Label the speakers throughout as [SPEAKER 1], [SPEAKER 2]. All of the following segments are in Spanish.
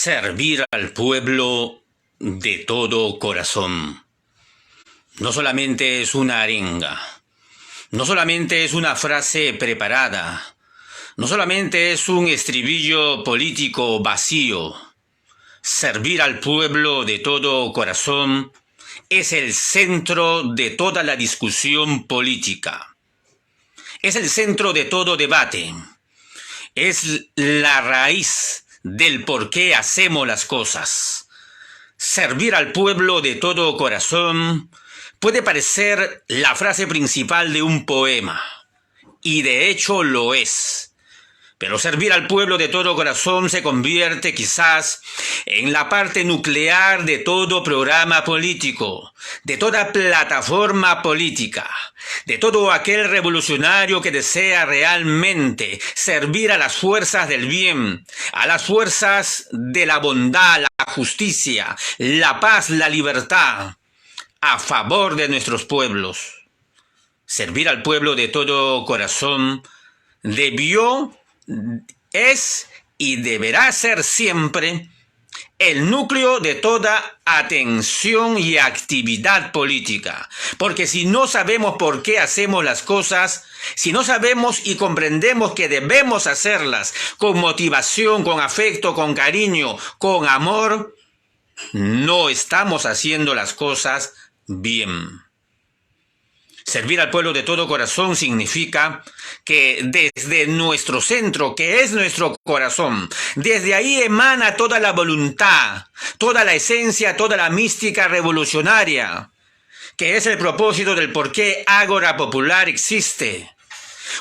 [SPEAKER 1] Servir al pueblo de todo corazón. No solamente es una arenga, no solamente es una frase preparada, no solamente es un estribillo político vacío. Servir al pueblo de todo corazón es el centro de toda la discusión política. Es el centro de todo debate. Es la raíz del por qué hacemos las cosas. Servir al pueblo de todo corazón puede parecer la frase principal de un poema, y de hecho lo es. Pero servir al pueblo de todo corazón se convierte quizás en la parte nuclear de todo programa político, de toda plataforma política, de todo aquel revolucionario que desea realmente servir a las fuerzas del bien, a las fuerzas de la bondad, la justicia, la paz, la libertad, a favor de nuestros pueblos. Servir al pueblo de todo corazón es y deberá ser siempre el núcleo de toda atención y actividad política. Porque si no sabemos por qué hacemos las cosas, si no sabemos y comprendemos que debemos hacerlas con motivación, con afecto, con cariño, con amor, no estamos haciendo las cosas bien. Servir al pueblo de todo corazón significa que desde nuestro centro, que es nuestro corazón, desde ahí emana toda la voluntad, toda la esencia, toda la mística revolucionaria, que es el propósito del por qué Ágora Popular existe.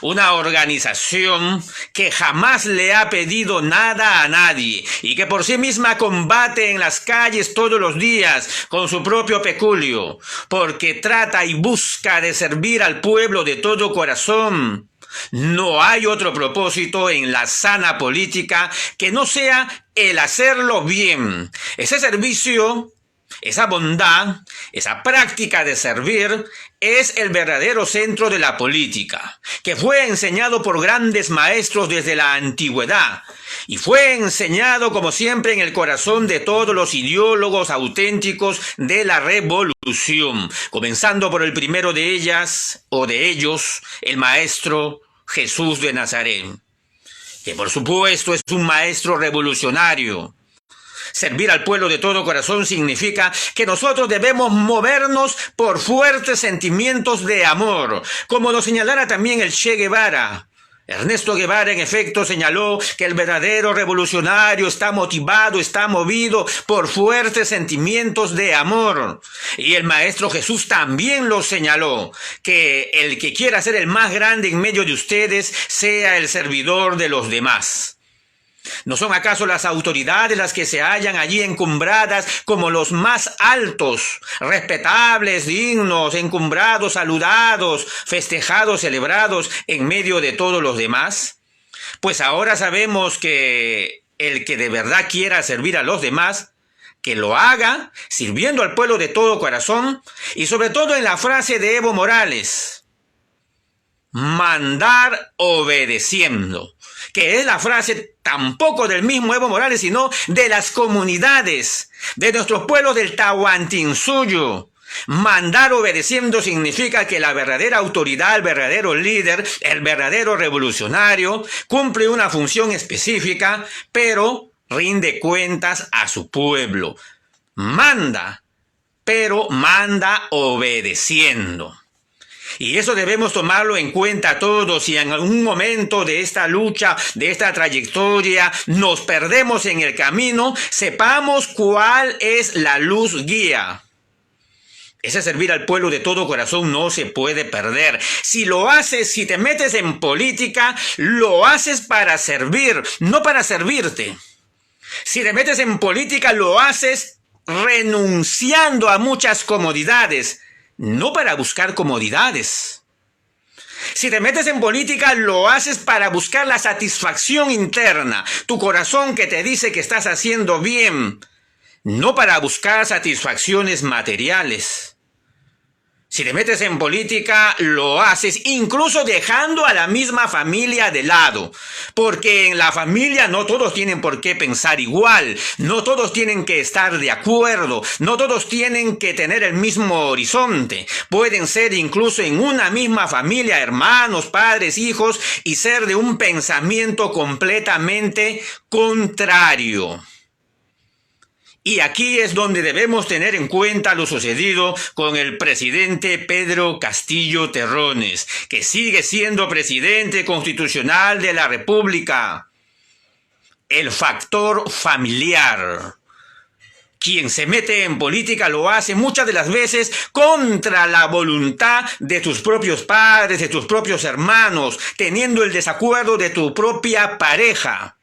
[SPEAKER 1] Una organización que jamás le ha pedido nada a nadie y que por sí misma combate en las calles todos los días con su propio peculio, porque trata y busca de servir al pueblo de todo corazón. No hay otro propósito en la sana política que no sea el hacerlo bien. Ese servicio, esa bondad, esa práctica de servir es el verdadero centro de la política, que fue enseñado por grandes maestros desde la antigüedad y fue enseñado como siempre en el corazón de todos los ideólogos auténticos de la revolución, comenzando por el primero de ellas o de ellos, el maestro Jesús de Nazaret, que por supuesto es un maestro revolucionario. Servir al pueblo de todo corazón significa que nosotros debemos movernos por fuertes sentimientos de amor, como lo señalara también el Che Guevara. Ernesto Guevara, en efecto, señaló que el verdadero revolucionario está motivado, está movido por fuertes sentimientos de amor. Y el Maestro Jesús también lo señaló, que el que quiera ser el más grande en medio de ustedes sea el servidor de los demás. ¿No son acaso las autoridades las que se hallan allí encumbradas como los más altos, respetables, dignos, encumbrados, saludados, festejados, celebrados en medio de todos los demás? Pues ahora sabemos que el que de verdad quiera servir a los demás, que lo haga sirviendo al pueblo de todo corazón y sobre todo en la frase de Evo Morales, mandar obedeciendo, que es la frase tampoco del mismo Evo Morales, sino de las comunidades, de nuestros pueblos del Tahuantinsuyo. Mandar obedeciendo significa que la verdadera autoridad, el verdadero líder, el verdadero revolucionario, cumple una función específica, pero rinde cuentas a su pueblo. Manda, pero manda obedeciendo. Y eso debemos tomarlo en cuenta todos. Si en algún momento de esta lucha, de esta trayectoria, nos perdemos en el camino, sepamos cuál es la luz guía. Ese servir al pueblo de todo corazón no se puede perder. Si lo haces, si te metes en política, lo haces para servir, no para servirte. Si te metes en política, lo haces renunciando a muchas comodidades, no para buscar comodidades. Si te metes en política, lo haces para buscar la satisfacción interna, tu corazón que te dice que estás haciendo bien, no para buscar satisfacciones materiales. Si te metes en política, lo haces incluso dejando a la misma familia de lado. Porque en la familia no todos tienen por qué pensar igual, no todos tienen que estar de acuerdo, no todos tienen que tener el mismo horizonte. Pueden ser incluso en una misma familia, hermanos, padres, hijos, y ser de un pensamiento completamente contrario. Y aquí es donde debemos tener en cuenta lo sucedido con el presidente Pedro Castillo Terrones, que sigue siendo presidente constitucional de la República. El factor familiar. Quien se mete en política lo hace muchas de las veces contra la voluntad de tus propios padres, de tus propios hermanos, teniendo el desacuerdo de tu propia pareja.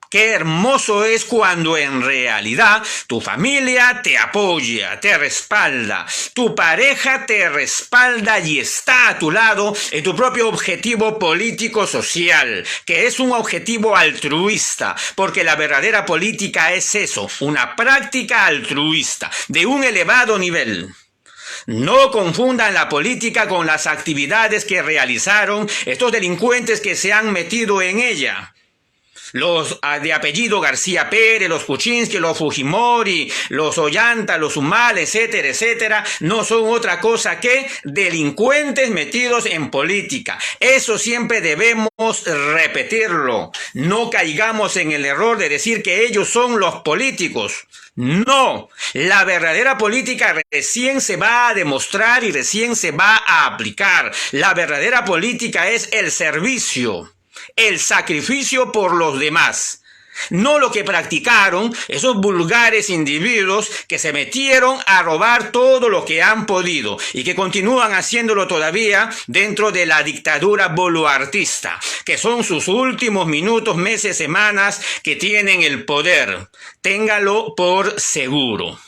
[SPEAKER 1] Qué hermoso es cuando en realidad tu familia te apoya, te respalda, tu pareja te respalda y está a tu lado en tu propio objetivo político-social, que es un objetivo altruista, porque la verdadera política es eso, una práctica altruista de un elevado nivel. No confundan la política con las actividades que realizaron estos delincuentes que se han metido en ella. Los de apellido García Pérez, los Kuczynski, los Fujimori, los Ollanta, los Humala, etcétera, etcétera, no son otra cosa que delincuentes metidos en política. Eso siempre debemos repetirlo. No caigamos en el error de decir que ellos son los políticos. No, la verdadera política recién se va a demostrar y recién se va a aplicar. La verdadera política es el servicio. El sacrificio por los demás, no lo que practicaron esos vulgares individuos que se metieron a robar todo lo que han podido y que continúan haciéndolo todavía dentro de la dictadura boluartista, que son sus últimos minutos, meses, semanas que tienen el poder. Téngalo por seguro.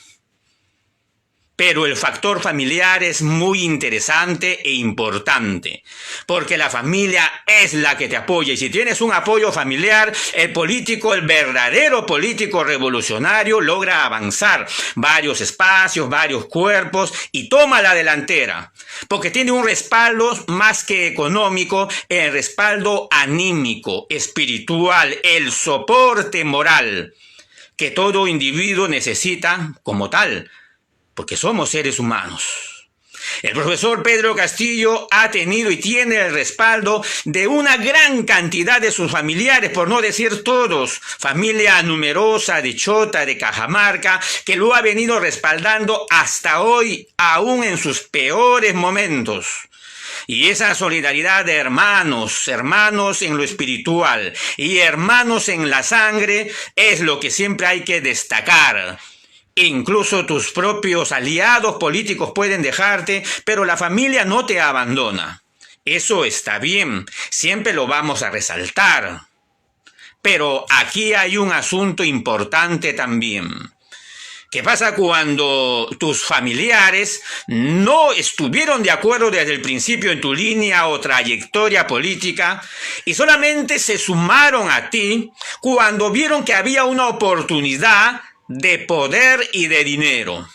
[SPEAKER 1] Pero el factor familiar es muy interesante e importante, porque la familia es la que te apoya. Y si tienes un apoyo familiar, el político, el verdadero político revolucionario, logra avanzar varios espacios, varios cuerpos y toma la delantera, porque tiene un respaldo más que económico, el respaldo anímico, espiritual, el soporte moral que todo individuo necesita como tal, porque somos seres humanos. El profesor Pedro Castillo ha tenido y tiene el respaldo de una gran cantidad de sus familiares, por no decir todos, familia numerosa de Chota, de Cajamarca, que lo ha venido respaldando hasta hoy, aún en sus peores momentos. Y esa solidaridad de hermanos en lo espiritual y hermanos en la sangre es lo que siempre hay que destacar. Incluso tus propios aliados políticos pueden dejarte, pero la familia no te abandona. Eso está bien, siempre lo vamos a resaltar. Pero aquí hay un asunto importante también. ¿Qué pasa cuando tus familiares no estuvieron de acuerdo desde el principio en tu línea o trayectoria política y solamente se sumaron a ti cuando vieron que había una oportunidad de poder y de dinero,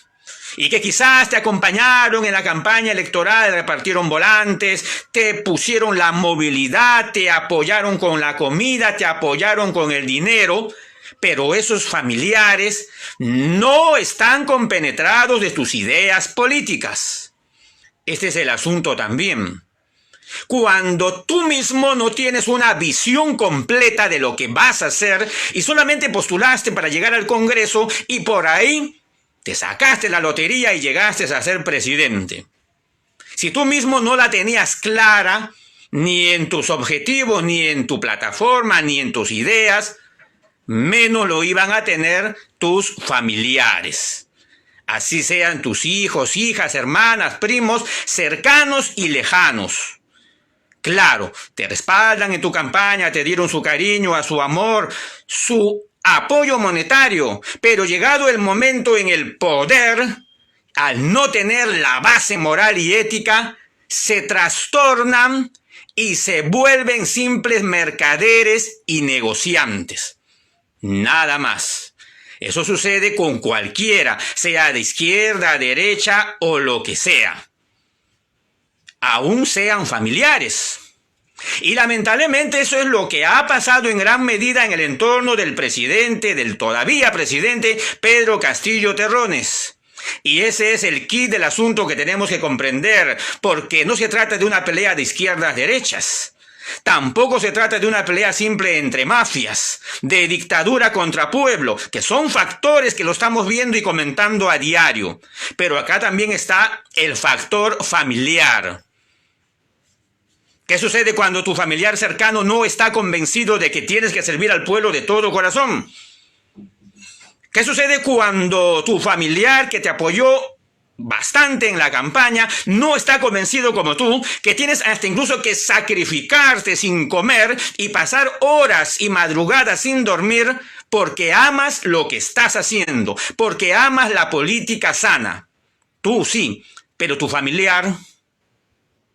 [SPEAKER 1] y que quizás te acompañaron en la campaña electoral, repartieron volantes, te pusieron la movilidad, te apoyaron con la comida, te apoyaron con el dinero, pero esos familiares no están compenetrados de tus ideas políticas? Este es el asunto también. Cuando tú mismo no tienes una visión completa de lo que vas a hacer y solamente postulaste para llegar al Congreso y por ahí te sacaste la lotería y llegaste a ser presidente. Si tú mismo no la tenías clara, ni en tus objetivos, ni en tu plataforma, ni en tus ideas, menos lo iban a tener tus familiares. Así sean tus hijos, hijas, hermanas, primos, cercanos y lejanos. Claro, te respaldan en tu campaña, te dieron su cariño, a su amor, su apoyo monetario, pero llegado el momento en el poder, al no tener la base moral y ética, se trastornan y se vuelven simples mercaderes y negociantes. Nada más. Eso sucede con cualquiera, sea de izquierda, derecha o lo que sea. Aún sean familiares. Y lamentablemente eso es lo que ha pasado en gran medida en el entorno del presidente, del todavía presidente Pedro Castillo Terrones. Y ese es el quid del asunto que tenemos que comprender, porque no se trata de una pelea de izquierdas-derechas. Tampoco se trata de una pelea simple entre mafias, de dictadura contra pueblo, que son factores que lo estamos viendo y comentando a diario. Pero acá también está el factor familiar. ¿Qué sucede cuando tu familiar cercano no está convencido de que tienes que servir al pueblo de todo corazón? ¿Qué sucede cuando tu familiar que te apoyó bastante en la campaña no está convencido como tú, que tienes hasta incluso que sacrificarte sin comer y pasar horas y madrugadas sin dormir porque amas lo que estás haciendo, porque amas la política sana? Tú sí, pero tu familiar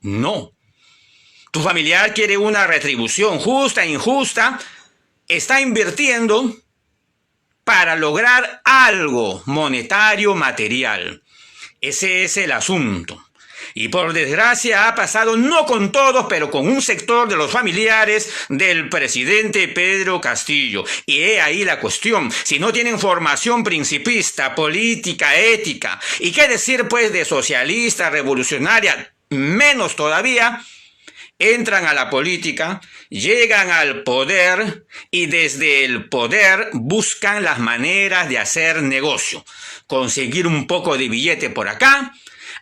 [SPEAKER 1] no. Tu familiar quiere una retribución justa e injusta, está invirtiendo para lograr algo monetario, material. Ese es el asunto. Y por desgracia ha pasado no con todos, pero con un sector de los familiares del presidente Pedro Castillo. Y he ahí la cuestión. Si no tienen formación principista, política, ética, y qué decir pues de socialista, revolucionaria, menos todavía, entran a la política, llegan al poder y desde el poder buscan las maneras de hacer negocio. Conseguir un poco de billete por acá,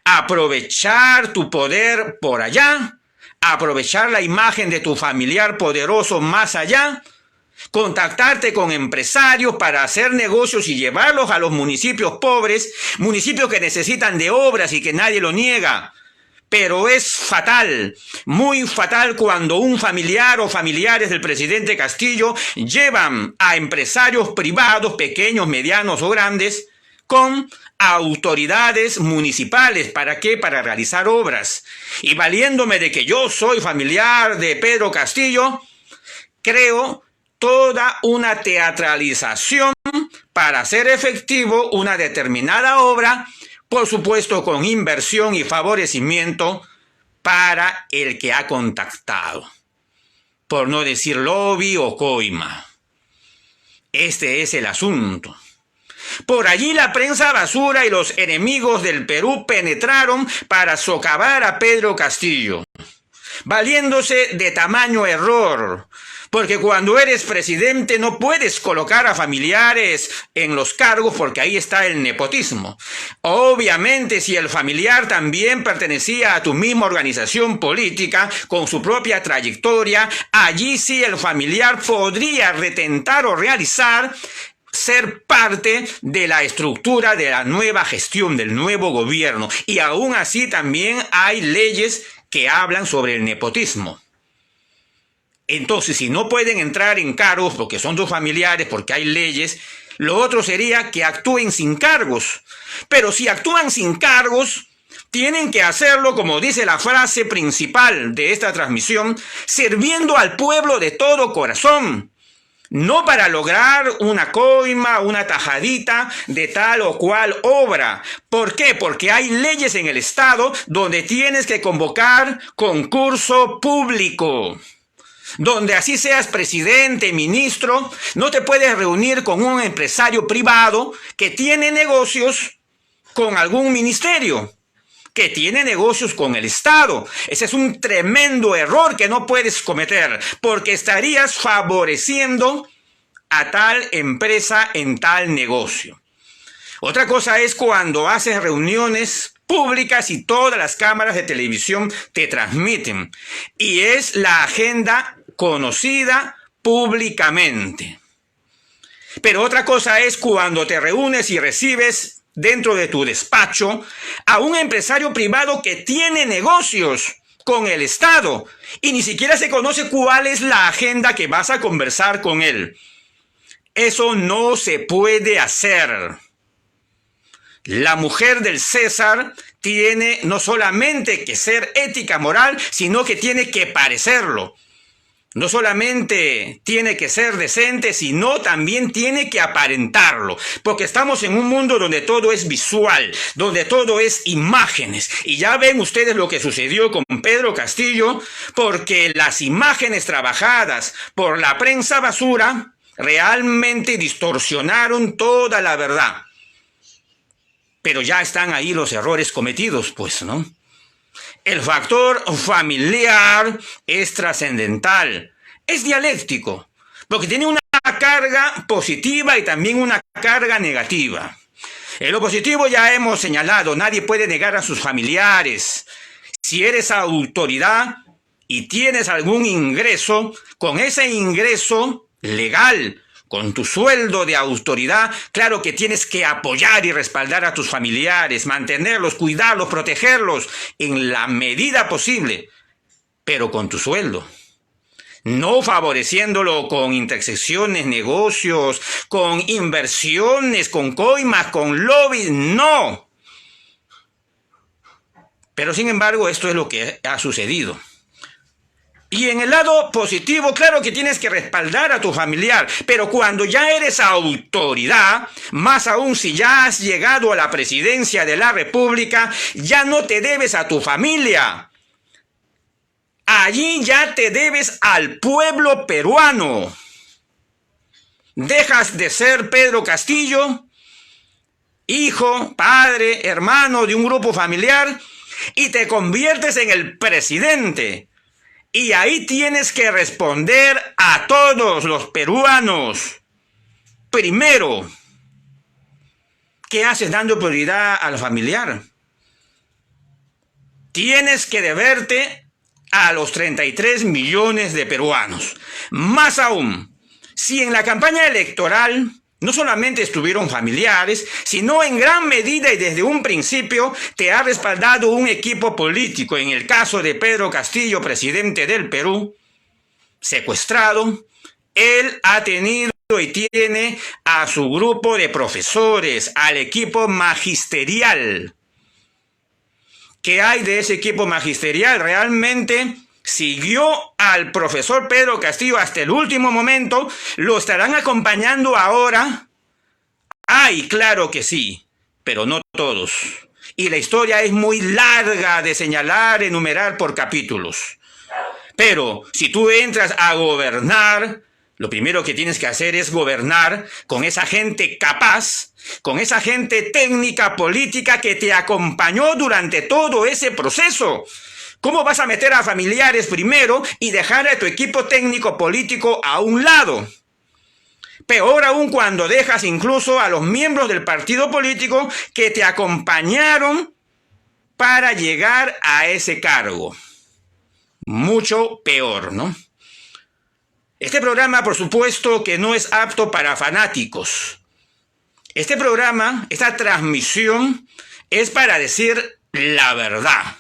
[SPEAKER 1] aprovechar tu poder por allá, aprovechar la imagen de tu familiar poderoso más allá, contactarte con empresarios para hacer negocios y llevarlos a los municipios pobres, municipios que necesitan de obras y que nadie lo niega. Pero es fatal, muy fatal cuando un familiar o familiares del presidente Castillo llevan a empresarios privados, pequeños, medianos o grandes, con autoridades municipales. ¿Para qué? Para realizar obras. Y valiéndome de que yo soy familiar de Pedro Castillo, creo toda una teatralización para hacer efectivo una determinada obra, por supuesto con inversión y favorecimiento para el que ha contactado, por no decir lobby o coima. Este es el asunto. Por allí la prensa basura y los enemigos del Perú penetraron para socavar a Pedro Castillo, valiéndose de tamaño error. Porque cuando eres presidente no puedes colocar a familiares en los cargos porque ahí está el nepotismo. Obviamente si el familiar también pertenecía a tu misma organización política con su propia trayectoria, allí sí el familiar podría retentar o realizar ser parte de la estructura de la nueva gestión, del nuevo gobierno. Y aún así también hay leyes que hablan sobre el nepotismo. Entonces, si no pueden entrar en cargos porque son tus familiares, porque hay leyes, lo otro sería que actúen sin cargos. Pero si actúan sin cargos, tienen que hacerlo, como dice la frase principal de esta transmisión, sirviendo al pueblo de todo corazón. No para lograr una coima, una tajadita de tal o cual obra. ¿Por qué? Porque hay leyes en el Estado donde tienes que convocar concurso público. Donde así seas presidente, ministro, no te puedes reunir con un empresario privado que tiene negocios con algún ministerio, que tiene negocios con el Estado. Ese es un tremendo error que no puedes cometer, porque estarías favoreciendo a tal empresa en tal negocio. Otra cosa es cuando haces reuniones públicas y todas las cámaras de televisión te transmiten, y es la agenda conocida públicamente. Pero otra cosa es cuando te reúnes y recibes dentro de tu despacho a un empresario privado que tiene negocios con el Estado y ni siquiera se conoce cuál es la agenda que vas a conversar con él. Eso no se puede hacer. La mujer del César tiene no solamente que ser ética moral, sino que tiene que parecerlo. no solamente tiene que ser decente, sino también tiene que aparentarlo, porque estamos en un mundo donde todo es visual, donde todo es imágenes, y ya ven ustedes lo que sucedió con Pedro Castillo, porque las imágenes trabajadas por la prensa basura realmente distorsionaron toda la verdad. Pero ya están ahí los errores cometidos, pues, ¿no? El factor familiar es trascendental, es dialéctico, porque tiene una carga positiva y también una carga negativa. En lo positivo ya hemos señalado, nadie puede negar a sus familiares. Si eres autoridad y tienes algún ingreso, con ese ingreso legal, con tu sueldo de autoridad, claro que tienes que apoyar y respaldar a tus familiares, mantenerlos, cuidarlos, protegerlos en la medida posible, pero con tu sueldo. No favoreciéndolo con intersecciones, negocios, con inversiones, con coimas, con lobbies, no. Pero sin embargo, esto es lo que ha sucedido. Y en el lado positivo, claro que tienes que respaldar a tu familiar, pero cuando ya eres autoridad, más aún si ya has llegado a la presidencia de la República, ya no te debes a tu familia. Allí ya te debes al pueblo peruano. Dejas de ser Pedro Castillo, hijo, padre, hermano de un grupo familiar, y te conviertes en el presidente. Y ahí tienes que responder a todos los peruanos. Primero, ¿qué haces dando prioridad al familiar? Tienes que deberte a los 33 millones de peruanos. Más aún, si en la campaña electoral no solamente estuvieron familiares, sino en gran medida y desde un principio te ha respaldado un equipo político. En el caso de Pedro Castillo, presidente del Perú, secuestrado, él ha tenido y tiene a su grupo de profesores, al equipo magisterial. ¿Qué hay de ese equipo magisterial? Realmente siguió al profesor Pedro Castillo hasta el último momento. ¿Lo estarán acompañando ahora? Ay, claro que sí, pero no todos. Y la historia es muy larga de señalar, enumerar por capítulos. Pero si tú entras a gobernar, lo primero que tienes que hacer es gobernar con esa gente capaz, con esa gente técnica, política que te acompañó durante todo ese proceso. ¿Cómo vas a meter a familiares primero y dejar a tu equipo técnico político a un lado? Peor aún cuando dejas incluso a los miembros del partido político que te acompañaron para llegar a ese cargo. Mucho peor, ¿no? Este programa, por supuesto, que no es apto para fanáticos. Este programa, esta transmisión, es para decir la verdad.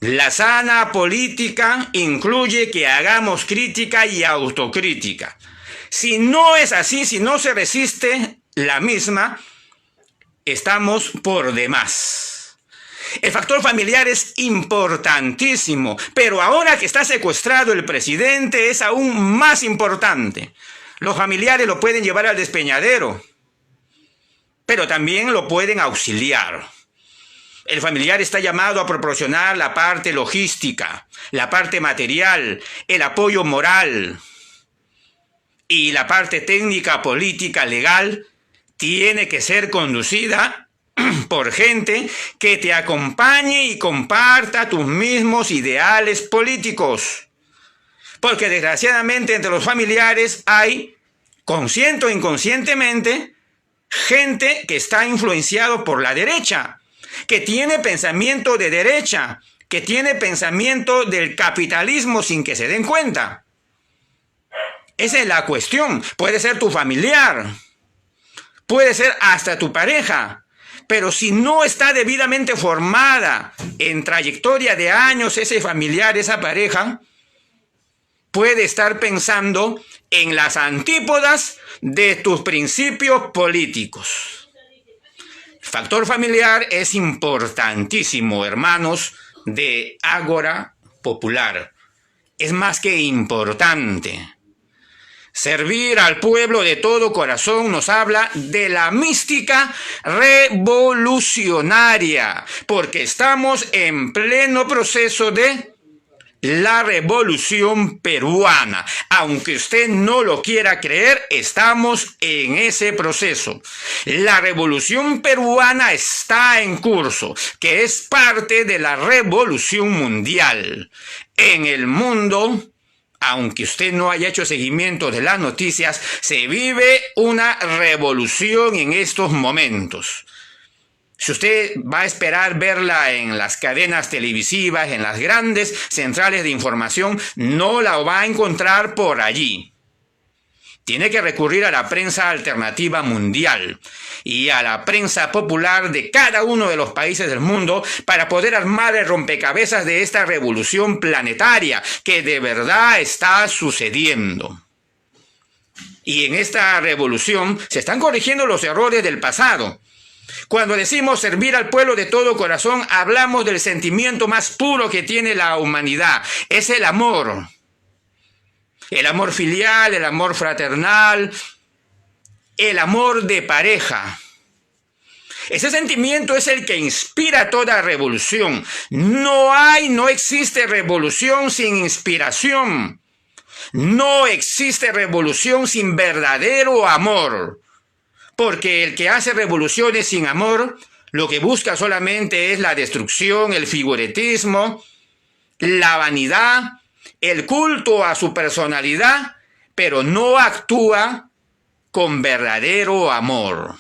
[SPEAKER 1] La sana política incluye que hagamos crítica y autocrítica. Si no es así, si no se resiste la misma, estamos por demás. El factor familiar es importantísimo, pero ahora que está secuestrado el presidente es aún más importante. Los familiares lo pueden llevar al despeñadero, pero también lo pueden auxiliar. El familiar está llamado a proporcionar la parte logística, la parte material, el apoyo moral. Y la parte técnica, política, legal, tiene que ser conducida por gente que te acompañe y comparta tus mismos ideales políticos. Porque desgraciadamente entre los familiares hay, consciente o inconscientemente, gente que está influenciado por la derecha, que tiene pensamiento de derecha, que tiene pensamiento del capitalismo sin que se den cuenta. Esa es la cuestión. Puede ser tu familiar, puede ser hasta tu pareja, pero si no está debidamente formada en trayectoria de años ese familiar, esa pareja, puede estar pensando en las antípodas de tus principios políticos. El factor familiar es importantísimo, hermanos de Ágora Popular. es más que importante. Servir al pueblo de todo corazón nos habla de la mística revolucionaria, porque estamos en pleno proceso de la revolución peruana. Aunque usted no lo quiera creer, estamos en ese proceso. La revolución peruana está en curso, que es parte de la revolución mundial. En el mundo, aunque usted no haya hecho seguimiento de las noticias, se vive una revolución en estos momentos. Si usted va a esperar verla en las cadenas televisivas, en las grandes centrales de información, no la va a encontrar por allí. Tiene que recurrir a la prensa alternativa mundial y a la prensa popular de cada uno de los países del mundo para poder armar el rompecabezas de esta revolución planetaria que de verdad está sucediendo. Y en esta revolución se están corrigiendo los errores del pasado. Cuando decimos servir al pueblo de todo corazón, hablamos del sentimiento más puro que tiene la humanidad. Es el amor. El amor filial, el amor fraternal, el amor de pareja. Ese sentimiento es el que inspira toda revolución. No existe revolución sin inspiración. No existe revolución sin verdadero amor. Porque el que hace revoluciones sin amor, lo que busca solamente es la destrucción, el figuretismo, la vanidad, el culto a su personalidad, pero no actúa con verdadero amor.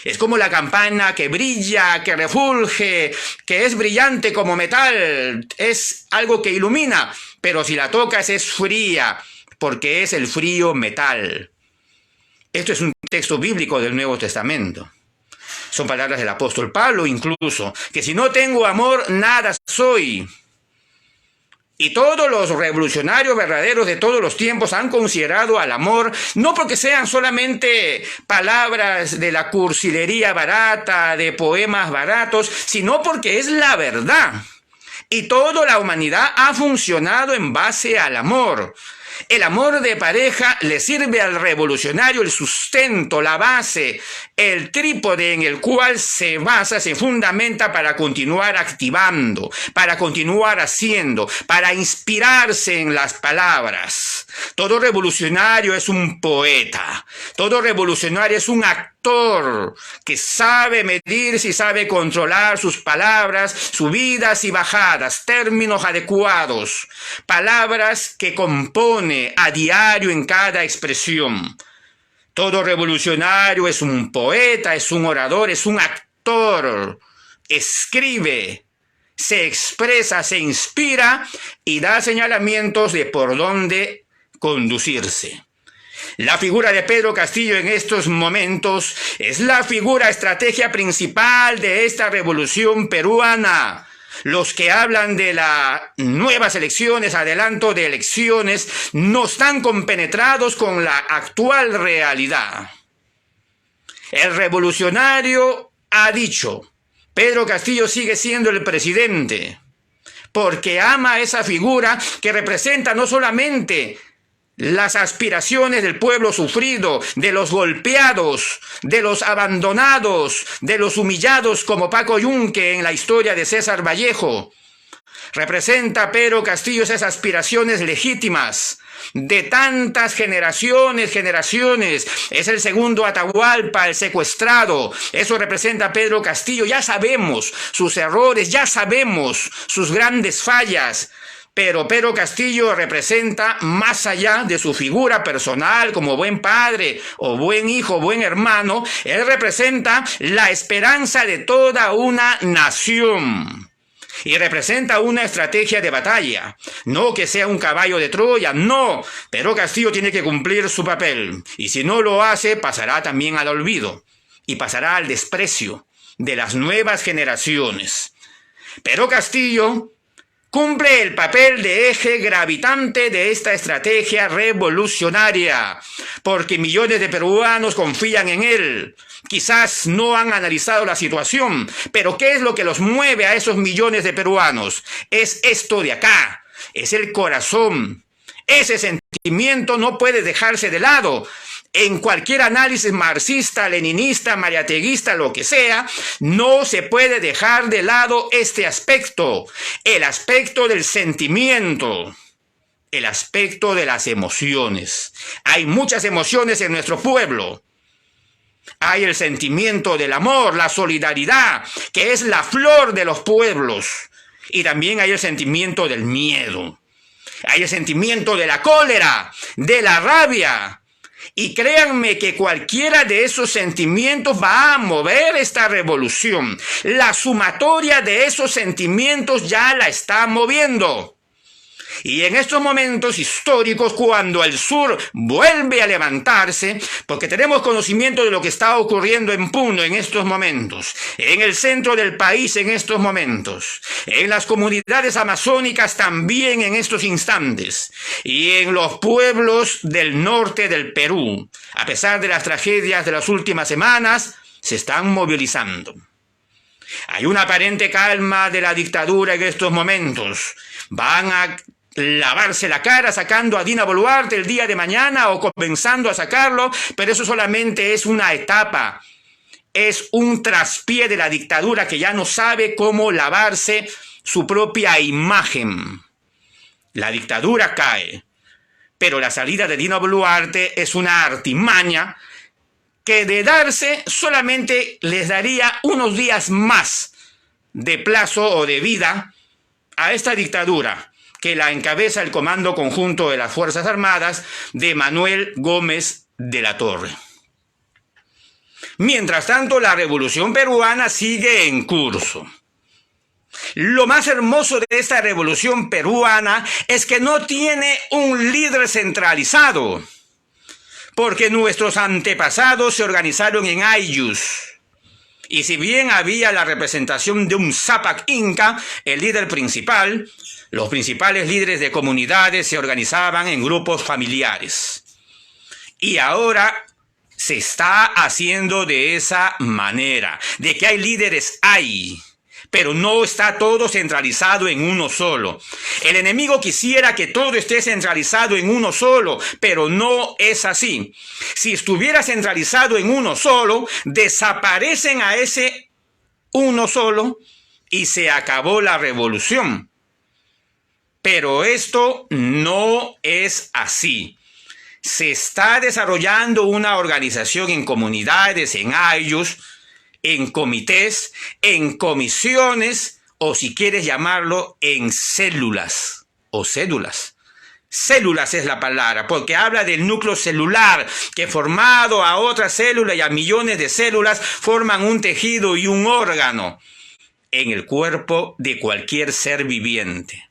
[SPEAKER 1] Es como la campana que brilla, que refulge, que es brillante como metal, es algo que ilumina, pero si la tocas es fría, porque es el frío metal. Esto es un texto bíblico del Nuevo Testamento. Son palabras del apóstol Pablo incluso, que si no tengo amor, nada soy. Y todos los revolucionarios verdaderos de todos los tiempos han considerado al amor, no porque sean solamente palabras de la cursilería barata, de poemas baratos, sino porque es la verdad. Y toda la humanidad ha funcionado en base al amor. El amor de pareja le sirve al revolucionario el sustento, la base, el trípode en el cual se basa, se fundamenta para continuar activando, para continuar haciendo, para inspirarse en las palabras. Todo revolucionario es un poeta, todo revolucionario es un actor que sabe medirse y sabe controlar sus palabras, subidas y bajadas, términos adecuados, palabras que compone a diario en cada expresión. Todo revolucionario es un poeta, es un orador, es un actor. Escribe, se expresa, se inspira y da señalamientos de por dónde conducirse. La figura de Pedro Castillo en estos momentos es la figura, estrategia principal de esta revolución peruana. Los que hablan de las nuevas elecciones, adelanto de elecciones, no están compenetrados con la actual realidad. El revolucionario ha dicho, Pedro Castillo sigue siendo el presidente, porque ama a esa figura que representa no solamente las aspiraciones del pueblo sufrido, de los golpeados, de los abandonados, de los humillados como Paco Yunque en la historia de César Vallejo. Representa Pedro Castillo esas aspiraciones legítimas de tantas generaciones. Es el segundo Atahualpa, el secuestrado. Eso representa Pedro Castillo. Ya sabemos sus errores, ya sabemos sus grandes fallas. Pero Pedro Castillo representa, más allá de su figura personal como buen padre o buen hijo, buen hermano, él representa la esperanza de toda una nación. Y representa una estrategia de batalla. No que sea un caballo de Troya, no. Pedro Castillo tiene que cumplir su papel. Y si no lo hace, pasará también al olvido. Y pasará al desprecio de las nuevas generaciones. Pedro Castillo cumple el papel de eje gravitante de esta estrategia revolucionaria, porque millones de peruanos confían en él. Quizás no han analizado la situación, pero ¿qué es lo que los mueve a esos millones de peruanos? Es esto de acá. es el corazón. Ese sentimiento no puede dejarse de lado. En cualquier análisis marxista, leninista, mariateguista, lo que sea, no se puede dejar de lado este aspecto, el aspecto del sentimiento, el aspecto de las emociones. Hay muchas emociones en nuestro pueblo. Hay el sentimiento del amor, la solidaridad, que es la flor de los pueblos. Y también hay el sentimiento del miedo. Hay el sentimiento de la cólera, de la rabia. Y créanme que cualquiera de esos sentimientos va a mover esta revolución. La sumatoria de esos sentimientos ya la está moviendo. Y en estos momentos históricos, cuando el sur vuelve a levantarse, porque tenemos conocimiento de lo que está ocurriendo en Puno en estos momentos, en el centro del país en estos momentos, en las comunidades amazónicas también en estos instantes, y en los pueblos del norte del Perú, a pesar de las tragedias de las últimas semanas, se están movilizando. Hay una aparente calma de la dictadura en estos momentos. Van a lavarse la cara sacando a Dina Boluarte el día de mañana o comenzando a sacarlo, pero eso solamente es una etapa. Es un traspié de la dictadura que ya no sabe cómo lavarse su propia imagen. La dictadura cae, pero la salida de Dina Boluarte es una artimaña que de darse solamente les daría unos días más de plazo o de vida a esta dictadura, que la encabeza el Comando Conjunto de las Fuerzas Armadas de Manuel Gómez de la Torre. Mientras tanto, la revolución peruana sigue en curso. Lo más hermoso de esta revolución peruana es que no tiene un líder centralizado, porque nuestros antepasados se organizaron en ayllus. Y si bien había la representación de un Zapac Inca, el líder principal, los principales líderes de comunidades se organizaban en grupos familiares. Y ahora se está haciendo de esa manera, de que hay líderes, pero no está todo centralizado en uno solo. El enemigo quisiera que todo esté centralizado en uno solo, pero no es así. Si estuviera centralizado en uno solo, desaparecen a ese uno solo y se acabó la revolución. Pero esto no es así. Se está desarrollando una organización en comunidades, en ayllus, en comités, en comisiones, o si quieres llamarlo, en células o cédulas. Células es la palabra, porque habla del núcleo celular, que formado a otra célula y a millones de células forman un tejido y un órgano en el cuerpo de cualquier ser viviente.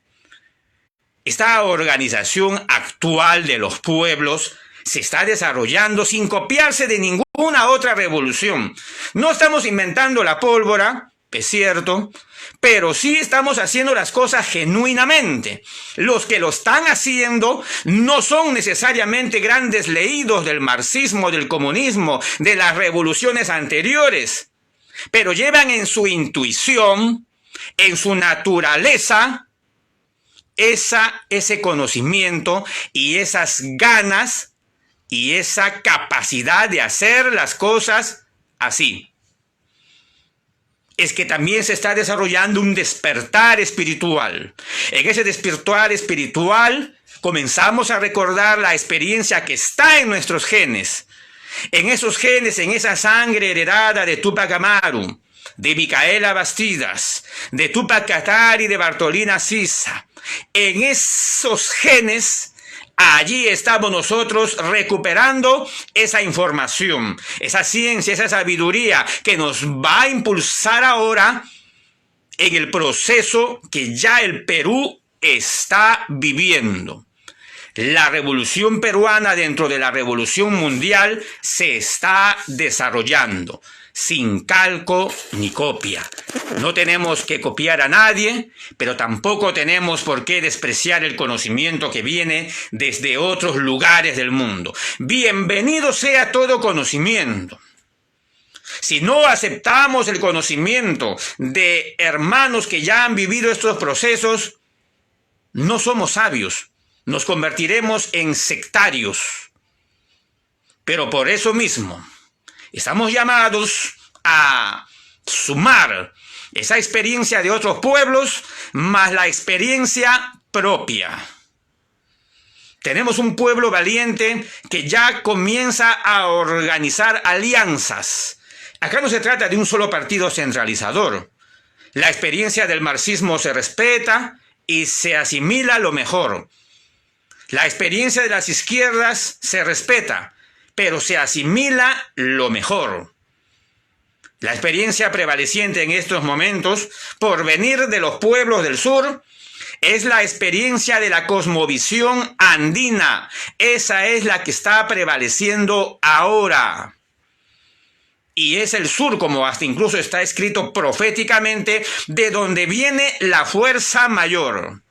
[SPEAKER 1] Esta organización actual de los pueblos se está desarrollando sin copiarse de ninguna otra revolución. No estamos inventando la pólvora, es cierto, pero sí estamos haciendo las cosas genuinamente. Los que lo están haciendo no son necesariamente grandes leídos del marxismo, del comunismo, de las revoluciones anteriores, pero llevan en su intuición, en su naturaleza, ese conocimiento y esas ganas y esa capacidad de hacer las cosas así. Es que también se está desarrollando un despertar espiritual. En ese despertar espiritual comenzamos a recordar la experiencia que está en nuestros genes. En esos genes, en esa sangre heredada de Túpac Amaru, de Micaela Bastidas, de Túpac Katari, de Bartolina Sisa. En esos genes, allí estamos nosotros recuperando esa información, esa ciencia, esa sabiduría que nos va a impulsar ahora en el proceso que ya el Perú está viviendo. La revolución peruana dentro de la revolución mundial se está desarrollando. Sin calco ni copia. No tenemos que copiar a nadie, pero tampoco tenemos por qué despreciar el conocimiento que viene desde otros lugares del mundo. Bienvenido sea todo conocimiento. Si no aceptamos el conocimiento de hermanos que ya han vivido estos procesos, no somos sabios, nos convertiremos en sectarios. Pero por eso mismo, estamos llamados a sumar esa experiencia de otros pueblos más la experiencia propia. Tenemos un pueblo valiente que ya comienza a organizar alianzas. Acá no se trata de un solo partido centralizador. La experiencia del marxismo se respeta y se asimila lo mejor. La experiencia de las izquierdas se respeta, pero se asimila lo mejor. La experiencia prevaleciente en estos momentos, por venir de los pueblos del sur, es la experiencia de la cosmovisión andina. Esa es la que está prevaleciendo ahora. Y es el sur, como hasta incluso está escrito proféticamente, de donde viene la fuerza mayor.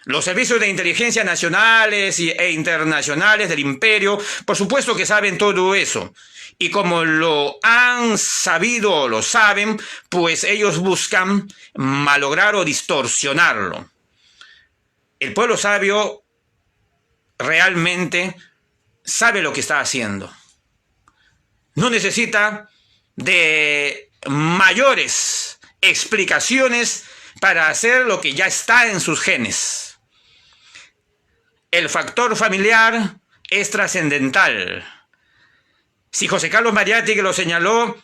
[SPEAKER 1] Los servicios de inteligencia nacionales e internacionales del imperio, por supuesto que saben todo eso. Y como lo han sabido o lo saben, pues ellos buscan malograr o distorsionarlo. El pueblo sabio realmente sabe lo que está haciendo. No necesita de mayores explicaciones para hacer lo que ya está en sus genes. El factor familiar es trascendental. Si José Carlos Mariátegui lo señaló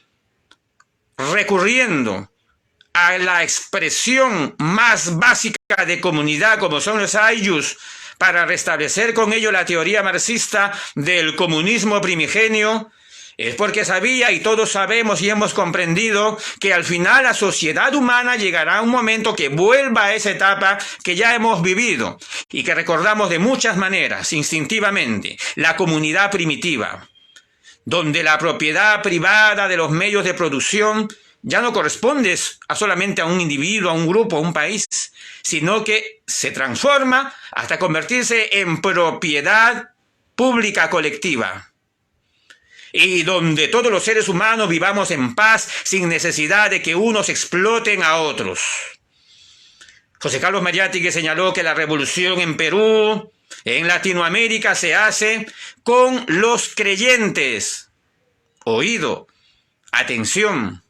[SPEAKER 1] recurriendo a la expresión más básica de comunidad como son los ayllus para restablecer con ello la teoría marxista del comunismo primigenio, es porque sabía y todos sabemos y hemos comprendido que al final la sociedad humana llegará a un momento que vuelva a esa etapa que ya hemos vivido y que recordamos de muchas maneras, instintivamente, la comunidad primitiva, donde la propiedad privada de los medios de producción ya no corresponde solamente a un individuo, a un grupo, a un país, sino que se transforma hasta convertirse en propiedad pública colectiva. Y donde todos los seres humanos vivamos en paz sin necesidad de que unos exploten a otros. José Carlos Mariátegui señaló que la revolución en Perú, en Latinoamérica, se hace con los creyentes. Oído, atención.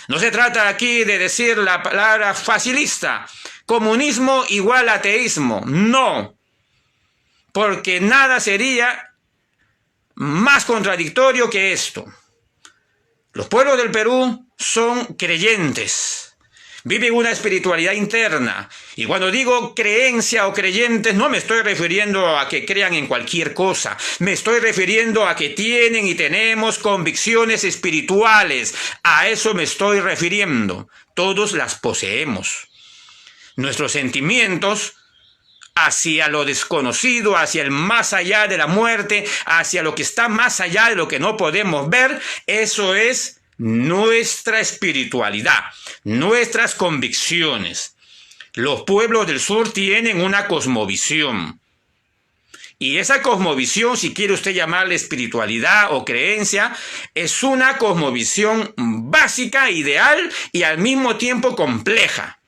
[SPEAKER 1] No se trata aquí de decir la palabra facilista, comunismo igual a ateísmo. No, porque nada sería más contradictorio que esto. Los pueblos del Perú son creyentes, viven una espiritualidad interna. Y cuando digo creencia o creyentes, no me estoy refiriendo a que crean en cualquier cosa. Me estoy refiriendo a que tienen y tenemos convicciones espirituales. A eso me estoy refiriendo. Todos las poseemos. Nuestros sentimientos hacia lo desconocido, hacia el más allá de la muerte, hacia lo que está más allá de lo que no podemos ver, eso es nuestra espiritualidad, nuestras convicciones. Los pueblos del sur tienen una cosmovisión. Y esa cosmovisión, si quiere usted llamarle espiritualidad o creencia, es una cosmovisión básica, ideal y al mismo tiempo compleja.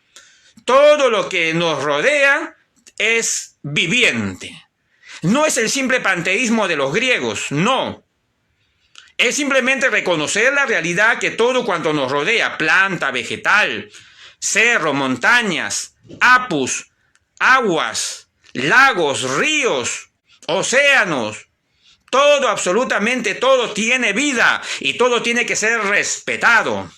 [SPEAKER 1] Todo lo que nos rodea es viviente. No es el simple panteísmo de los griegos, no. Es simplemente reconocer la realidad que todo cuanto nos rodea, planta, vegetal, cerro, montañas, apus, aguas, lagos, ríos, océanos, todo, absolutamente todo tiene vida y todo tiene que ser respetado.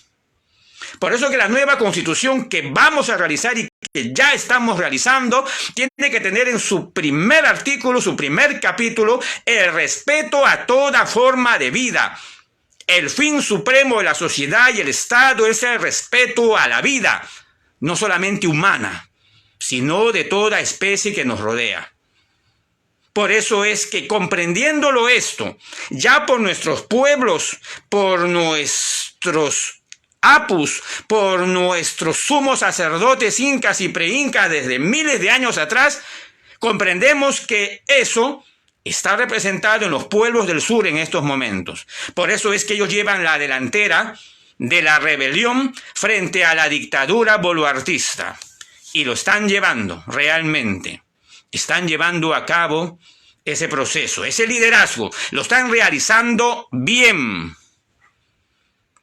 [SPEAKER 1] Por eso que la nueva constitución que vamos a realizar y que ya estamos realizando, tiene que tener en su primer artículo, su primer capítulo, el respeto a toda forma de vida. El fin supremo de la sociedad y el Estado es el respeto a la vida, no solamente humana, sino de toda especie que nos rodea. Por eso es que comprendiéndolo esto, ya por nuestros pueblos, por nuestros apus, por nuestros sumos sacerdotes incas y preincas desde miles de años atrás, comprendemos que eso está representado en los pueblos del sur en estos momentos. Por eso es que ellos llevan la delantera de la rebelión frente a la dictadura boluartista. y lo están llevando realmente. Están llevando a cabo ese proceso, ese liderazgo. Lo están realizando bien.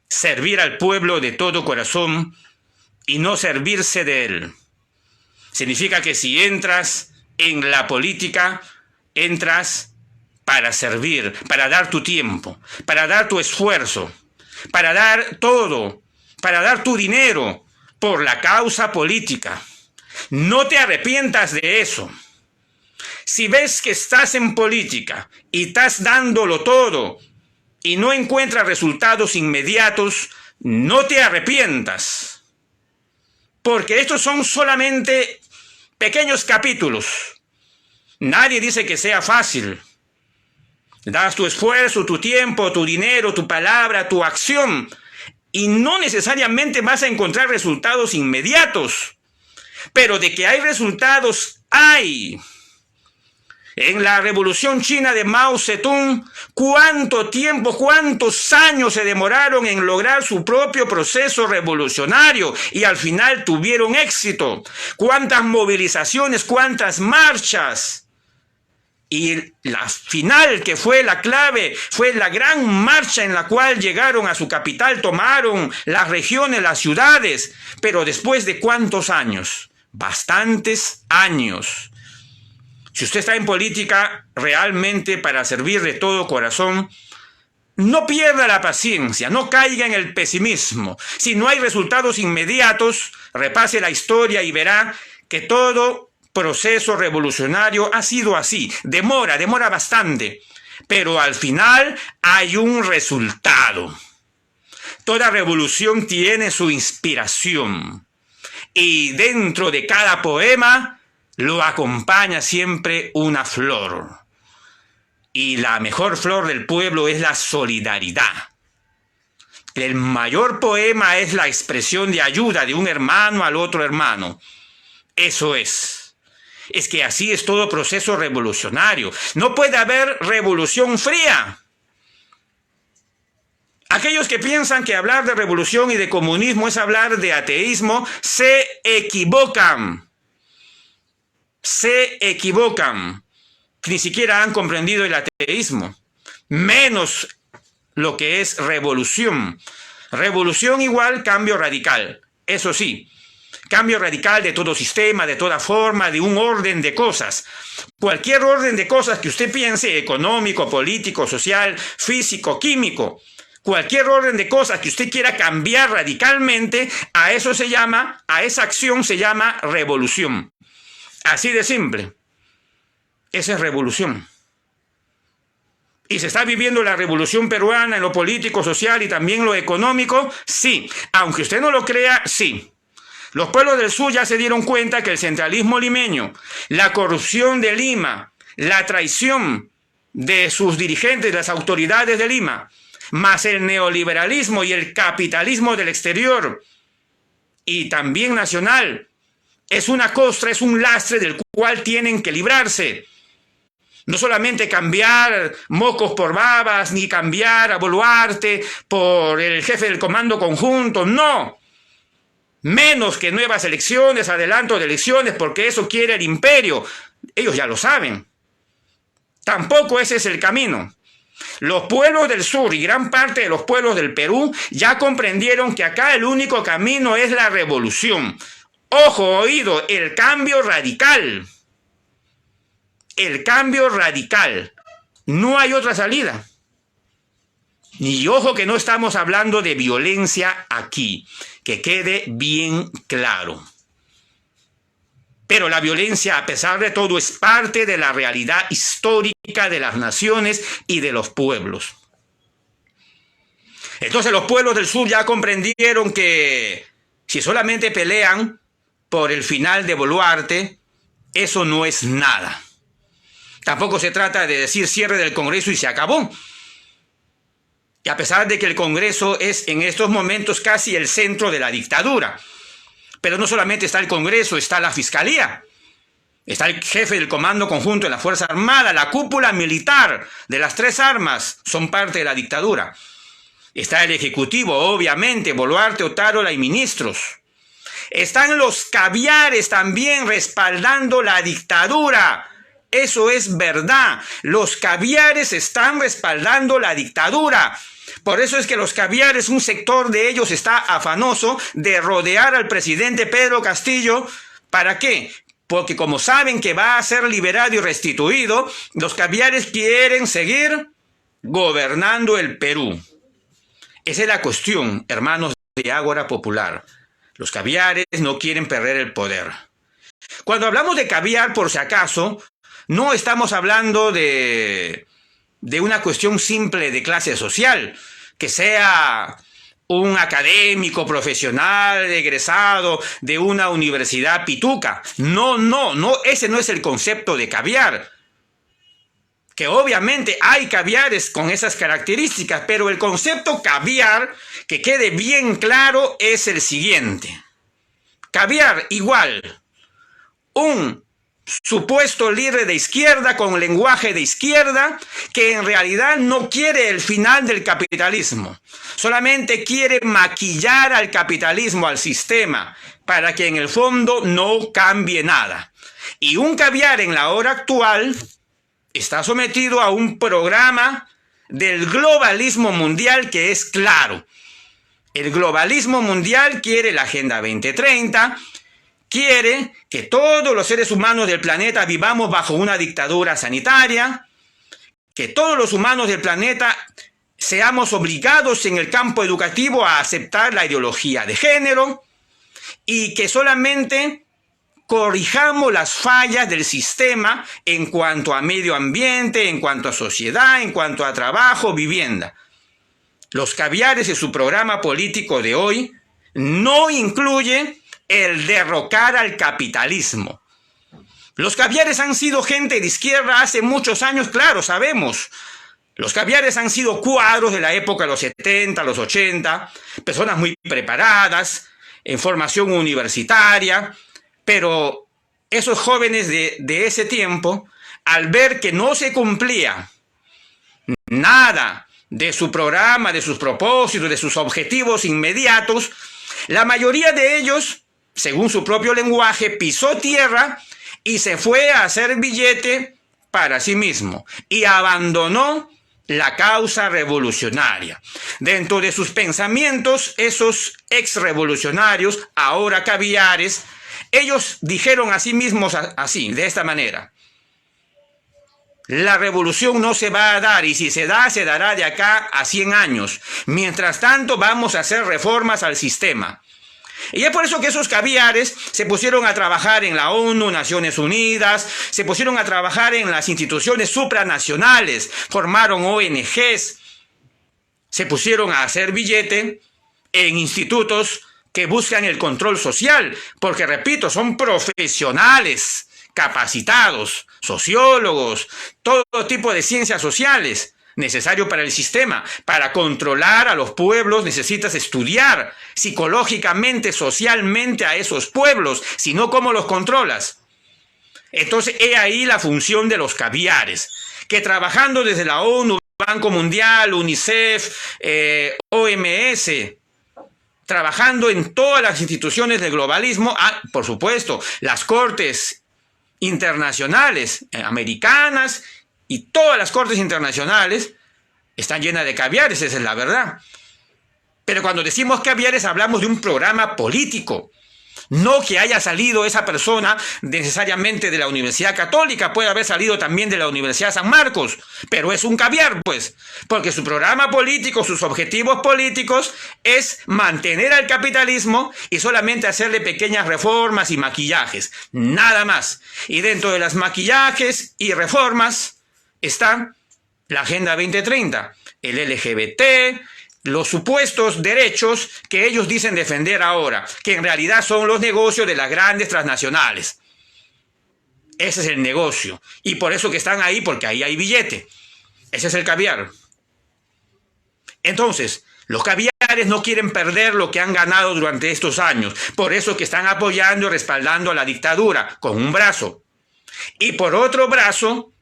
[SPEAKER 1] Servir al pueblo de todo corazón y no servirse de él. Significa que si entras en la política, entras para servir, para dar tu tiempo, para dar tu esfuerzo, para dar todo, para dar tu dinero por la causa política. No te arrepientas de eso. Si ves que estás en política y estás dándolo todo y no encuentras resultados inmediatos, no te arrepientas. Porque estos son solamente pequeños capítulos. Nadie dice que sea fácil. Das tu esfuerzo, tu tiempo, tu dinero, tu palabra, tu acción, y no necesariamente vas a encontrar resultados inmediatos. Pero de que hay resultados, hay. En la Revolución China de Mao Zedong, ¿cuánto tiempo, cuántos años se demoraron en lograr su propio proceso revolucionario? Y al final tuvieron éxito. ¿Cuántas movilizaciones, cuántas marchas? Y la final, que fue la clave, fue la gran marcha en la cual llegaron a su capital, tomaron las regiones, las ciudades. Pero después de ¿cuántos años? Bastantes años. Si usted está en política realmente para servir de todo corazón, no pierda la paciencia, no caiga en el pesimismo. Si no hay resultados inmediatos, repase la historia y verá que todo proceso revolucionario ha sido así. Demora bastante, pero al final hay un resultado. Toda revolución tiene su inspiración y dentro de cada poema lo acompaña siempre una flor. Y la mejor flor del pueblo es la solidaridad. El mayor poema es la expresión de ayuda de un hermano al otro hermano. Eso es. Es que así es todo proceso revolucionario. No puede haber revolución fría. Aquellos que piensan que hablar de revolución y de comunismo es hablar de ateísmo, se equivocan. Se equivocan. Ni siquiera han comprendido el ateísmo, menos lo que es revolución. Revolución igual cambio radical, eso sí, cambio radical de todo sistema, de toda forma, de un orden de cosas. Cualquier orden de cosas que usted piense, económico, político, social, físico, químico, cualquier orden de cosas que usted quiera cambiar radicalmente, a eso se llama, a esa acción se llama revolución. Así de simple. Esa es revolución. ¿Y se está viviendo la revolución peruana en lo político, social y también lo económico? Sí. Aunque usted no lo crea, sí. Los pueblos del sur ya se dieron cuenta que el centralismo limeño, la corrupción de Lima, la traición de sus dirigentes, las autoridades de Lima, más el neoliberalismo y el capitalismo del exterior y también nacional, es una costra, es un lastre del cual tienen que librarse. No solamente cambiar Mocos por Babas, ni cambiar a Boluarte por el jefe del comando conjunto, no. Menos que nuevas elecciones, adelanto de elecciones, porque eso quiere el imperio. Ellos ya lo saben. Tampoco ese es el camino. Los pueblos del sur y gran parte de los pueblos del Perú ya comprendieron que acá el único camino es la revolución. Ojo, oído, el cambio radical. El cambio radical. No hay otra salida. Y ojo que no estamos hablando de violencia aquí. Que quede bien claro. Pero la violencia, a pesar de todo, es parte de la realidad histórica de las naciones y de los pueblos. Entonces los pueblos del sur ya comprendieron que si solamente pelean por el final de Boluarte, eso no es nada. Tampoco se trata de decir cierre del Congreso y se acabó. Y a pesar de que el Congreso es en estos momentos casi el centro de la dictadura. Pero no solamente está el Congreso, está la Fiscalía. Está el jefe del Comando Conjunto de la Fuerza Armada, la cúpula militar de las tres armas son parte de la dictadura. Está el Ejecutivo, obviamente, Boluarte, Otárola y ministros. Están los caviares también respaldando la dictadura. Eso es verdad. Los caviares están respaldando la dictadura. Por eso es que los caviares, un sector de ellos está afanoso de rodear al presidente Pedro Castillo. ¿Para qué? Porque como saben que va a ser liberado y restituido, los caviares quieren seguir gobernando el Perú. Esa es la cuestión, hermanos de Ágora Popular. Los caviares no quieren perder el poder. Cuando hablamos de caviar, por si acaso, no estamos hablando de una cuestión simple de clase social, que sea un académico profesional egresado de una universidad pituca. No, ese no es el concepto de caviar. Que obviamente hay caviares con esas características, pero el concepto caviar, que quede bien claro, es el siguiente. Caviar igual un supuesto líder de izquierda con lenguaje de izquierda que en realidad no quiere el final del capitalismo, solamente quiere maquillar al capitalismo, al sistema, para que en el fondo no cambie nada. Y un caviar en la hora actual está sometido a un programa del globalismo mundial que es claro. El globalismo mundial quiere la Agenda 2030, quiere que todos los seres humanos del planeta vivamos bajo una dictadura sanitaria, que todos los humanos del planeta seamos obligados en el campo educativo a aceptar la ideología de género y que solamente corrijamos las fallas del sistema en cuanto a medio ambiente, en cuanto a sociedad, en cuanto a trabajo, vivienda. Los caviares en su programa político de hoy no incluye el derrocar al capitalismo. Los caviares han sido gente de izquierda hace muchos años, claro, sabemos. Los caviares han sido cuadros de la época de los 70, los 80, personas muy preparadas, en formación universitaria, pero esos jóvenes de ese tiempo, al ver que no se cumplía nada de su programa, de sus propósitos, de sus objetivos inmediatos, la mayoría de ellos, según su propio lenguaje, pisó tierra y se fue a hacer billete para sí mismo y abandonó la causa revolucionaria. Dentro de sus pensamientos, esos exrevolucionarios, ahora caviares, ellos dijeron a sí mismos así, de esta manera: la revolución no se va a dar, y si se da, se dará de acá a 100 años. Mientras tanto, vamos a hacer reformas al sistema. Y es por eso que esos caviares se pusieron a trabajar en la ONU, Naciones Unidas, se pusieron a trabajar en las instituciones supranacionales, formaron ONGs, se pusieron a hacer billete en institutos que buscan el control social, porque repito, son profesionales capacitados, sociólogos, todo tipo de ciencias sociales, necesario para el sistema. Para controlar a los pueblos necesitas estudiar psicológicamente, socialmente a esos pueblos, si no, ¿cómo los controlas? Entonces, he ahí la función de los caviares, que trabajando desde la ONU, Banco Mundial, UNICEF, OMS, trabajando en todas las instituciones del globalismo, por supuesto, las cortes internacionales, americanas, y todas las cortes internacionales están llenas de caviares, esa es la verdad. Pero cuando decimos caviares hablamos de un programa político. No que haya salido esa persona necesariamente de la Universidad Católica, puede haber salido también de la Universidad San Marcos, pero es un caviar, pues, porque su programa político, sus objetivos políticos es mantener al capitalismo y solamente hacerle pequeñas reformas y maquillajes, nada más. Y dentro de las maquillajes y reformas está la Agenda 2030, el LGBT, los supuestos derechos que ellos dicen defender ahora, que en realidad son los negocios de las grandes transnacionales. Ese es el negocio. Y por eso que están ahí, porque ahí hay billete. Ese es el caviar. Entonces, los caviares no quieren perder lo que han ganado durante estos años. Por eso que están apoyando y respaldando a la dictadura con un brazo. Y por otro brazo,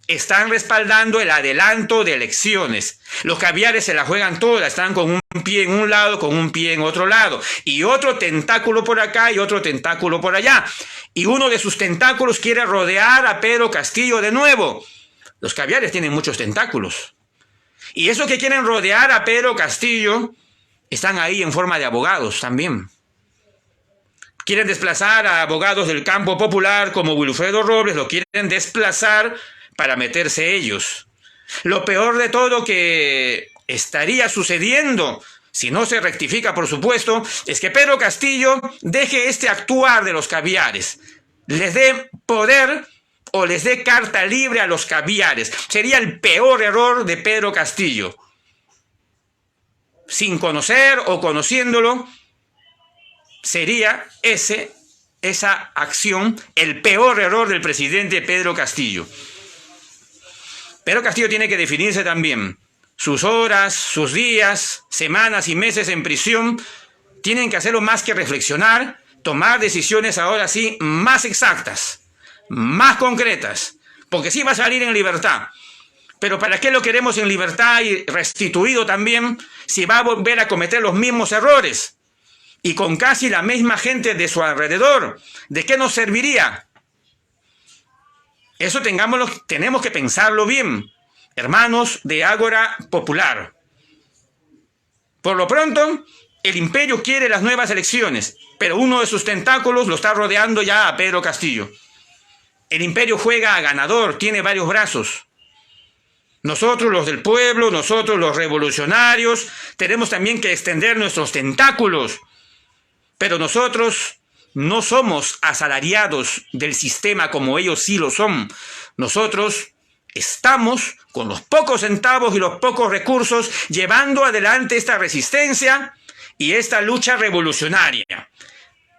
[SPEAKER 1] están respaldando el adelanto de elecciones. Los caviares se la juegan todas, están con un pie en un lado, con un pie en otro lado, y otro tentáculo por acá y otro tentáculo por allá. Y uno de sus tentáculos quiere rodear a Pedro Castillo de nuevo. Los caviares tienen muchos tentáculos. Y esos que quieren rodear a Pedro Castillo están ahí en forma de abogados también. Quieren desplazar a abogados del campo popular como Wilfredo Robles, lo quieren desplazar para meterse ellos. Lo peor de todo que estaría sucediendo, si no se rectifica por supuesto, es que Pedro Castillo deje este actuar de los caviares, les dé poder o les dé carta libre a los caviares. Sería el peor error de Pedro Castillo. Sin conocer o conociéndolo, sería esa acción el peor error del presidente Pedro Castillo. Pedro Castillo tiene que definirse también. Sus horas, sus días, semanas y meses en prisión tienen que hacerlo más que reflexionar, tomar decisiones ahora sí más exactas, más concretas, porque sí va a salir en libertad. Pero ¿para qué lo queremos en libertad y restituido también si va a volver a cometer los mismos errores? Y con casi la misma gente de su alrededor, ¿de qué nos serviría? Eso tenemos que pensarlo bien, hermanos de Ágora Popular. Por lo pronto, el imperio quiere las nuevas elecciones, pero uno de sus tentáculos lo está rodeando ya a Pedro Castillo. El imperio juega a ganador, tiene varios brazos. Nosotros los del pueblo, nosotros los revolucionarios, tenemos también que extender nuestros tentáculos. Pero nosotros no somos asalariados del sistema como ellos sí lo son. Nosotros estamos con los pocos centavos y los pocos recursos llevando adelante esta resistencia y esta lucha revolucionaria.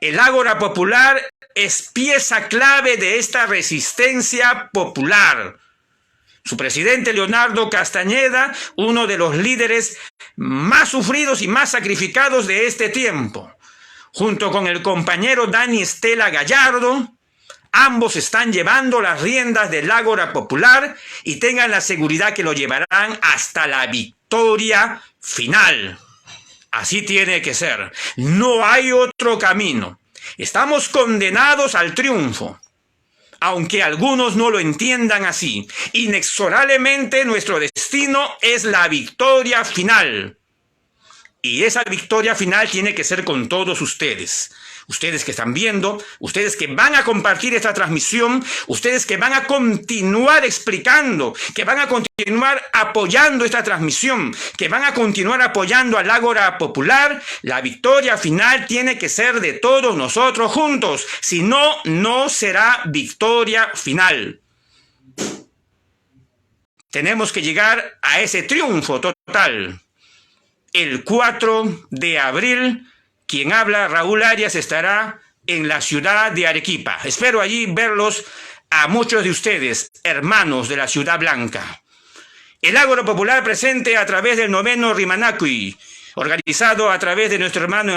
[SPEAKER 1] El Ágora Popular es pieza clave de esta resistencia popular. Su presidente Leonardo Castañeda, uno de los líderes más sufridos y más sacrificados de este tiempo. Junto con el compañero Dani Estela Gallardo, ambos están llevando las riendas del Ágora Popular y tengan la seguridad que lo llevarán hasta la victoria final. Así tiene que ser. No hay otro camino. Estamos condenados al triunfo. Aunque algunos no lo entiendan así, inexorablemente nuestro destino es la victoria final. Y esa victoria final tiene que ser con todos ustedes. Ustedes que están viendo, ustedes que van a compartir esta transmisión, ustedes que van a continuar explicando, que van a continuar apoyando esta transmisión, que van a continuar apoyando al Ágora Popular. La victoria final tiene que ser de todos nosotros juntos. Si no, no será victoria final. Tenemos que llegar a ese triunfo total. El 4 de abril, quien habla, Raúl Arias, estará en la ciudad de Arequipa. Espero allí verlos a muchos de ustedes, hermanos de la Ciudad Blanca. El Ágora Popular presente a través del 9º Rimanacui, organizado a través de nuestro hermano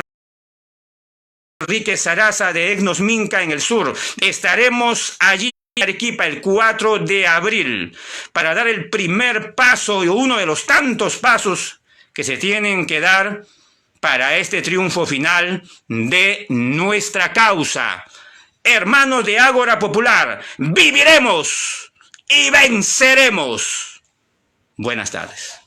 [SPEAKER 1] Enrique Saraza de Egnos Minca en el sur. Estaremos allí en Arequipa el 4 de abril para dar el primer paso y uno de los tantos pasos que se tienen que dar para este triunfo final de nuestra causa. Hermanos de Ágora Popular, viviremos y venceremos. Buenas tardes.